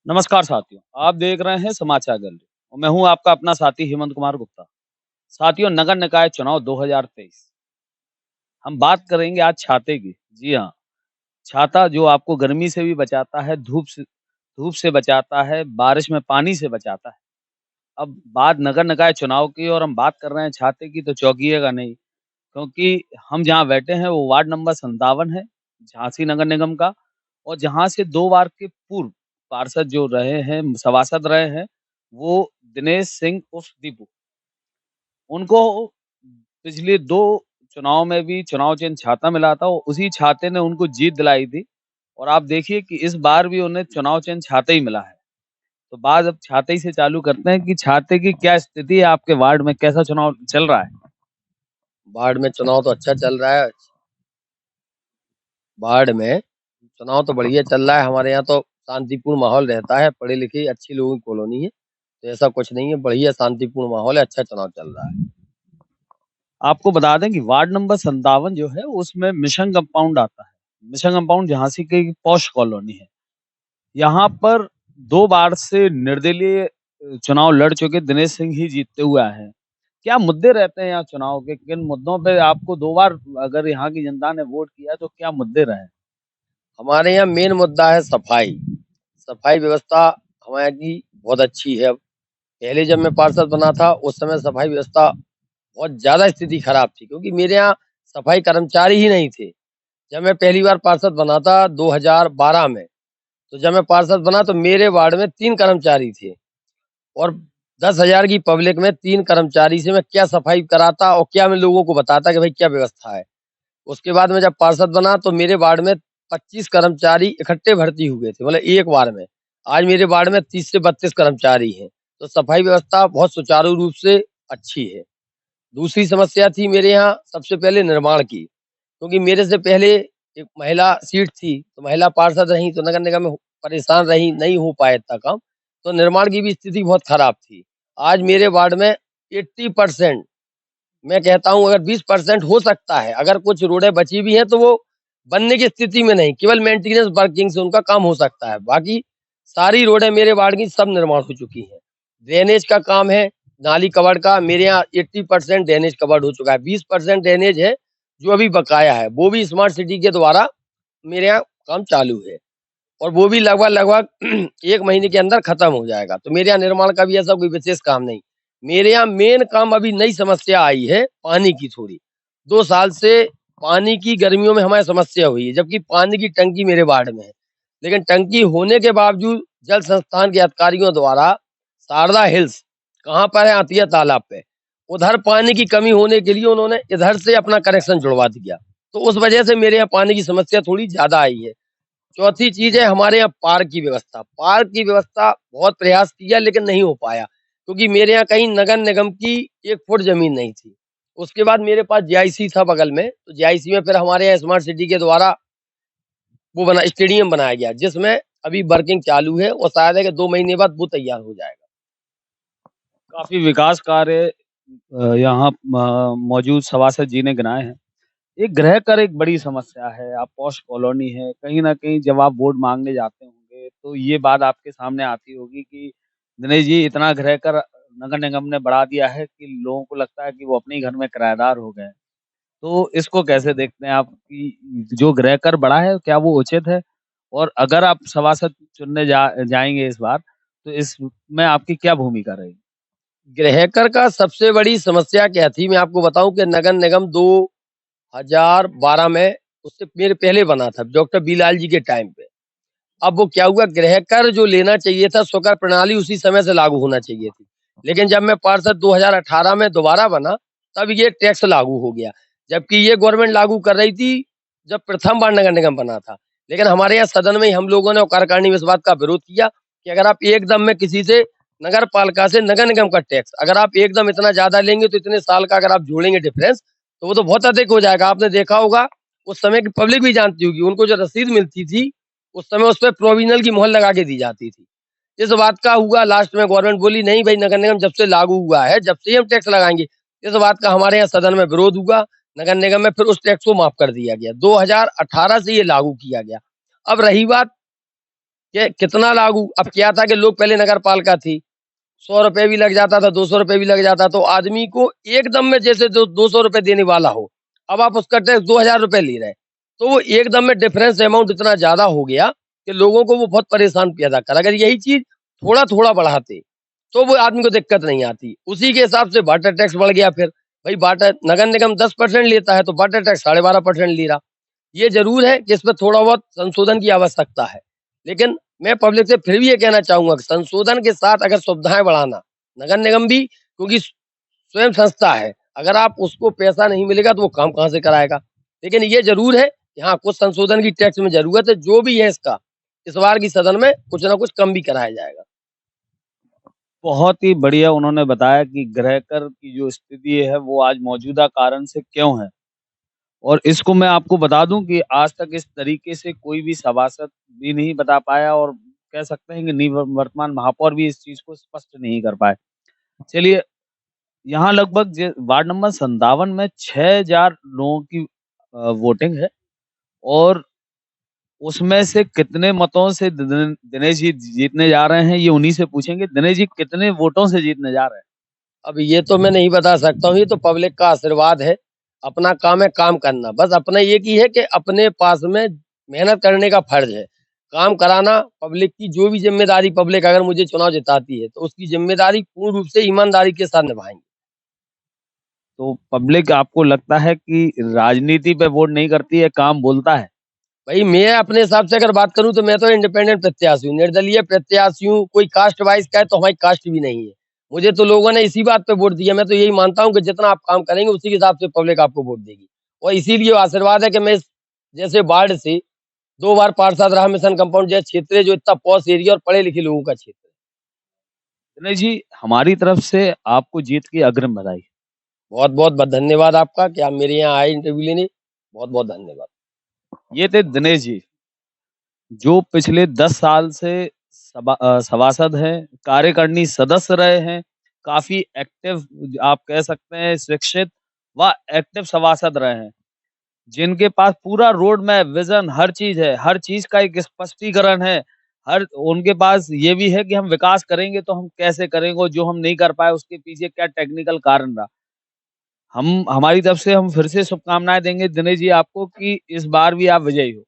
नमस्कार साथियों, आप देख रहे हैं समाचार गैलरी और मैं हूं आपका अपना साथी हेमंत कुमार गुप्ता। साथियों, नगर निकाय चुनाव 2023 हम बात करेंगे आज छाते की। जी हाँ, छाता जो आपको गर्मी से भी बचाता है, धूप से बचाता है, बारिश में पानी से बचाता है। अब बात नगर निकाय चुनाव की और हम बात कर रहे हैं छाते की, तो चौंकिएगा नहीं, क्योंकि हम जहाँ बैठे हैं वो वार्ड नंबर 57 है, झांसी नगर निगम का। और जहाँ से 2 बार के पूर्व पार्षद जो रहे हैं, सभासद रहे हैं, वो दिनेश सिंह उर्फ दीपू। उनको पिछले 2 चुनाव में भी चुनाव चिन्ह छाता मिला था और उसी छाते ने उनको जीत दिलाई थी। और आप देखिए कि इस बार भी उन्हें चुनाव चिन्ह छाता ही मिला है। तो बात अब छाते ही से चालू करते हैं कि छाते की क्या स्थिति है, आपके वार्ड में कैसा चुनाव चल रहा है? वार्ड में चुनाव तो अच्छा चल रहा है। वार्ड में चुनाव तो बढ़िया चल रहा है। हमारे यहाँ तो शांतिपूर्ण माहौल रहता है। पढ़े लिखे अच्छी लोगों की कॉलोनी है, तो ऐसा कुछ नहीं है। बढ़िया शांतिपूर्ण माहौल है, अच्छा चुनाव चल रहा है। आपको बता दें कि वार्ड नंबर 57 जो है उसमें मिशन कंपाउंड आता है। मिशन कंपाउंड झांसी की पॉश कॉलोनी है। यहाँ पर 2 बार से निर्दलीय चुनाव लड़ चुके दिनेश सिंह ही जीतते हुए आए हैं। क्या मुद्दे रहते हैं यहाँ चुनाव के? किन मुद्दों पे आपको 2 बार अगर यहाँ की जनता ने वोट किया तो क्या मुद्दे रहे? हमारे यहाँ मेन मुद्दा है सफाई। सफाई व्यवस्था हमारे यहाँ की बहुत अच्छी है। पहले जब मैं पार्षद बना था उस समय सफाई व्यवस्था बहुत ज्यादा स्थिति खराब थी, क्योंकि मेरे यहाँ सफाई कर्मचारी ही नहीं थे। जब मैं पहली बार पार्षद बना था 2012 में, तो जब मैं पार्षद बना तो मेरे वार्ड में 3 कर्मचारी थे और 10,000 की पब्लिक में 3 कर्मचारी से मैं क्या सफाई कराता और क्या मैं लोगों को बताता कि भाई क्या व्यवस्था है। उसके बाद में जब पार्षद बना तो मेरे वार्ड में 25 कर्मचारी इकट्ठे भर्ती हुए थे, मतलब एक बार में। आज मेरे वार्ड में 30 से 32 कर्मचारी हैं। तो सफाई व्यवस्था बहुत सुचारू रूप से अच्छी है। दूसरी समस्या थी मेरे यहाँ सबसे पहले निर्माण की, क्योंकि मेरे से पहले एक महिला सीट थी, तो महिला पार्षद रही तो नगर निगम में परेशान रही, नहीं हो पाया इतना काम। तो निर्माण की भी स्थिति बहुत खराब थी। आज मेरे वार्ड में 80%, मैं कहता हूँ अगर 20% हो सकता है, अगर कुछ रोडें बची भी हैं तो वो बनने की स्थिति में नहीं, केवल मेंटेनेंस वर्किंग से उनका काम हो सकता है। बाकी सारी रोडें मेरे वार्ड की सब निर्माण हो चुकी हैं। ड्रेनेज का काम है, नाली कवर्ड का मेरे यहाँ 80% ड्रेनेज कवर्ड हो चुका है। 20% ड्रेनेज है जो अभी बकाया है, वो भी स्मार्ट सिटी के द्वारा मेरे यहाँ काम चालू है और वो भी लगभग 1 महीने के अंदर खत्म हो जाएगा। तो मेरे यहाँ निर्माण का भी ऐसा कोई विशेष काम नहीं। मेरे यहाँ मेन काम अभी नई समस्या आई है पानी की थोड़ी। 2 साल से पानी की गर्मियों में हमारी समस्या हुई है, जबकि पानी की टंकी मेरे वार्ड में है। लेकिन टंकी होने के बावजूद जल संस्थान के अधिकारियों द्वारा शारदा हिल्स, कहाँ पर है? अतिया तालाब पे। उधर पानी की कमी होने के लिए उन्होंने इधर से अपना कनेक्शन जुड़वा दिया। तो उस वजह से मेरे यहाँ पानी की समस्या थोड़ी ज़्यादा आई है। चौथी चीज़ है हमारे यहाँ पार्क की व्यवस्था। पार्क की व्यवस्था बहुत प्रयास किया लेकिन नहीं हो पाया, क्योंकि मेरे यहाँ कहीं नगर निगम की 1 फुट ज़मीन नहीं थी। उसके बाद मेरे पास जीआईसी था बगल में, तो जीआईसी में फिर हमारे यहाँ स्मार्ट सिटी के द्वारा वो बना स्टेडियम बनाया गया, जिसमें अभी वर्किंग चालू है और शायद है कि 2 महीने बाद वो तैयार हो जाएगा। काफ़ी विकास कार्य यहाँ मौजूद सभासद जी ने गिनाए हैं। एक गृह कर एक बड़ी समस्या है। आप पॉश कॉलोनी है, कहीं न कहीं जब आप वोट माँगने जाते होंगे, तो ये बात आपके सामने आती होगी कि दिनेश जी, इतना गृह कर नगर निगम ने बढ़ा दिया है कि लोगों को लगता है कि वो अपने ही घर में किराएदार हो गए हैं। तो इसको कैसे देखते हैं आप कि जो गृह कर बढ़ा है, क्या वो उचित है? और अगर आप सभासद चुनने जाएँगे इस बार, तो इसमें आपकी क्या भूमिका रहेगी? गृहकर का सबसे बड़ी समस्या क्या थी, मैं आपको बताऊँ कि नगर निगम 2012 में उससे मेरे पहले बना था, डॉक्टर बीलाल जी के टाइम पे। अब वो क्या हुआ, गृह कर जो लेना चाहिए था, स्वकर प्रणाली उसी समय से लागू होना चाहिए थी। लेकिन जब मैं पार्षद 2018 में दोबारा बना, तब ये टैक्स लागू हो गया। जबकि ये गवर्नमेंट लागू कर रही थी जब प्रथम बार नगर निगम बना था। लेकिन हमारे यहाँ सदन में ही हम लोगों ने और कार्यकारिणी में इस बात का विरोध किया कि अगर आप एकदम में किसी से नगर पालिका से नगर निगम का टैक्स अगर आप एकदम इतना ज्यादा लेंगे, तो इतने साल का अगर आप जोड़ेंगे डिफरेंस, तो वो तो बहुत अधिक हो जाएगा। आपने देखा होगा, उस समय की पब्लिक भी जानती होगी, उनको जो रसीद मिलती थी उस समय उस पे प्रोविजनल की मोहर लगा के दी जाती थी। इस बात का हुआ, लास्ट में गवर्नमेंट बोली नहीं भाई, नगर निगम जब से लागू हुआ है, जब से ही हम टैक्स लगाएंगे। इस बात का हमारे यहाँ सदन में विरोध हुआ। नगर निगम में फिर उस टैक्स को माफ कर दिया गया। 2018 से ये लागू किया गया। अब रही बात कि कितना लागू। अब क्या था कि लोग पहले नगर पालिका थी, 100 रुपए भी लग जाता था, 200 रुपए भी लग जाता, तो आदमी को एकदम में जैसे 200 रुपए देने वाला हो, अब आप उसका टैक्स 2000 रुपए ले रहे हैं, तो वो एकदम में डिफरेंस अमाउंट इतना ज्यादा हो गया कि लोगों को वो बहुत परेशान पैदा कर। अगर यही चीज थोड़ा थोड़ा बढ़ाते तो वो आदमी को दिक्कत नहीं आती। उसी के हिसाब से वाटर टैक्स बढ़ गया। फिर भाई वाटर नगर निगम 10% लेता है तो वाटर टैक्स 12.5% ले रहा। ये जरूर है कि इसमें थोड़ा बहुत संशोधन की आवश्यकता है, लेकिन मैं पब्लिक से फिर भी ये कहना चाहूंगा कि संशोधन के साथ अगर सुविधाएं बढ़ाना, नगर निगम भी क्योंकि स्वयं संस्था है, अगर आप उसको पैसा नहीं मिलेगा तो वो काम कहाँ से कराएगा। लेकिन ये जरूर है कि हाँ, कुछ संशोधन की टैक्स में जरूरत है, जो भी है इसका इस बार की सदन में कुछ ना कुछ कम भी कराया जाएगा। बहुत ही बढ़िया उन्होंने बताया कि गृह कर की जो स्थिति है वो आज मौजूदा कारण से क्यों है। और इसको मैं आपको बता दूं कि आज तक इस तरीके से कोई भी सभासद भी नहीं बता पाया, और कह सकते हैं कि निवर्तमान महापौर भी इस चीज को स्पष्ट नहीं कर पाए। चलिए, यहाँ लगभग वार्ड नंबर 57 में 6000 लोगों की वोटिंग है, और उसमें से कितने मतों से दिनेश जी जीतने जा रहे हैं, ये उन्हीं से पूछेंगे। दिनेश जी, कितने वोटों से जीतने जा रहे हैं? अब ये तो मैं नहीं बता सकता हूँ, ये तो पब्लिक का आशीर्वाद है। अपना काम है काम करना, बस अपना ये की है कि अपने पास में मेहनत करने का फर्ज है, काम कराना। पब्लिक की जो भी जिम्मेदारी, पब्लिक अगर मुझे चुनाव जिताती है तो उसकी जिम्मेदारी पूर्ण रूप से ईमानदारी के साथ निभाएंगे। तो पब्लिक आपको लगता है कि राजनीति पे वोट नहीं करती है, काम बोलता है? भाई मैं अपने हिसाब से अगर बात करूं तो मैं तो इंडिपेंडेंट प्रत्याशी हूँ, निर्दलीय प्रत्याशी हूँ। कोई कास्ट वाइज का है तो हमारी कास्ट भी नहीं है। मुझे तो लोगों ने इसी बात पे वोट दिया। मैं तो यही मानता हूँ कि जितना आप काम करेंगे उसी के हिसाब से पब्लिक आपको वोट देगी। और इसीलिए आशीर्वाद है कि मैं जैसे वार्ड से 2 बार पार्षद रहा, मिशन कंपाउंड जैसे क्षेत्र है, जो इतना पॉश एरिया और पढ़े लिखे लोगों का क्षेत्र है। दिनेश जी, हमारी तरफ से आपको जीत की अग्रिम बधाई। बहुत बहुत धन्यवाद आपका कि आप मेरे यहाँ आए इंटरव्यू लेने। बहुत बहुत धन्यवाद। ये थे दिनेश जी, जो पिछले 10 साल से सभासद हैं, कार्यकारिणी सदस्य रहे हैं, काफ़ी एक्टिव, आप कह सकते हैं शिक्षित व एक्टिव सभासद रहे हैं, जिनके पास पूरा रोड मैप, विज़न, हर चीज़ है, हर चीज़ का एक स्पष्टीकरण है। हर उनके पास ये भी है कि हम विकास करेंगे तो हम कैसे करेंगे, और जो हम नहीं कर पाए उसके पीछे क्या टेक्निकल कारण रहा। हमारी तरफ से हम फिर से शुभकामनाएँ देंगे दिनेश जी आपको कि इस बार भी आप विजयी हो।